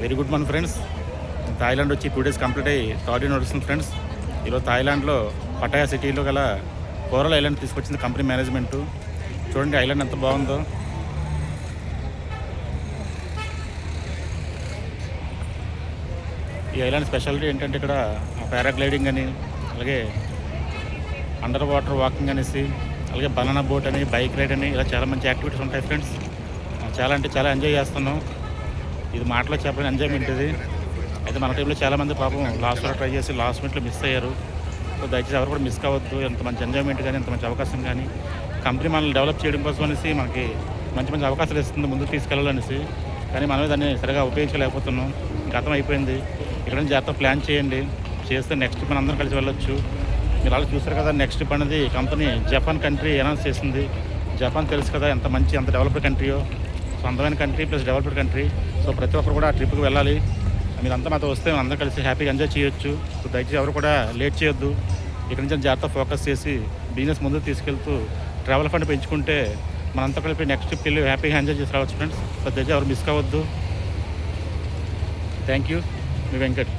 Very good morning friends. Thailand వచ్చి 2 days complete అయ్యి third day నడుస్తుంది ఫ్రెండ్స్. ఈరోజు థాయిలాండ్లో పటాయా సిటీలో గల కోరల్ ఐలాండ్ తీసుకొచ్చింది కంపెనీ మేనేజ్మెంట్. చూడండి ఐలాండ్ ఎంత బాగుందో. ఈ ఐలాండ్ స్పెషాలిటీ ఏంటంటే ఇక్కడ పారాగ్లైడింగ్ అని, అలాగే అండర్ వాటర్ వాకింగ్ అనేసి, అలాగే బనానా బోట్ అని, బైక్ రైడ్ అని, ఇలా చాలా మంచి యాక్టివిటీస్ ఉంటాయి ఫ్రెండ్స్. చాలా అంటే చాలా ఎంజాయ్ చేస్తున్నాం. ఇది మాటలో చెప్పలేని ఎంజాయ్మెంట్ ఇది. అయితే మన టైంలో చాలామంది పాపం లాస్ట్లో ట్రై చేసి లాస్ట్ మినిట్లో మిస్ అయ్యారు. సో దయచేసి ఎవరు కూడా మిస్ కావద్దు. ఎంత మంచి ఎంజాయ్మెంట్ కానీ, ఎంత మంచి అవకాశం కానీ, కంపెనీ మనల్ని డెవలప్ చేయడం కోసం అనేసి మనకి మంచి మంచి అవకాశాలు ఇస్తుంది ముందుకు తీసుకెళ్ళాలనేసి. కానీ మనమే దాన్ని సరిగా ఉపయోగించలేకపోతున్నాం. గతం అయిపోయింది. ఇక్కడ నుంచి జాగ్రత్త ప్లాన్ చేయండి. చేస్తే నెక్స్ట్ ట్రిప్ అందరం కలిసి వెళ్ళొచ్చు. మీరు అలా చూసారు కదా, నెక్స్ట్ ట్రిప్ అనేది కంపెనీ జపాన్ కంట్రీ అనౌన్స్ చేసింది. జపాన్ తెలుసు కదా ఎంత మంచి, ఎంత డెవలప్డ్ కంట్రీయో. సో అందమైన country plus developed country. So ప్రతి ఒక్కరు కూడా ఆ ట్రిప్కి వెళ్ళాలి. మీరంతా మాతో వస్తే అందరూ కలిసి హ్యాపీగా ఎంజాయ్ చేయొచ్చు. సో దయచేసి ఎవరు కూడా లేట్ చేయొద్దు. ఇక్కడ నుంచి జాగ్రత్త ఫోకస్ చేసి బిజినెస్ ముందుకు తీసుకెళ్తూ ట్రావెల్ ఫండ్ పెంచుకుంటే మనంతా కలిపి నెక్స్ట్ ట్రిప్కి వెళ్ళి హ్యాపీగా ఎంజాయ్ చేసి రావచ్చు ఫ్రెండ్స్. సో దయచేసి ఎవరు మిస్ కావద్దు. Thank you. మీ వెంకట్.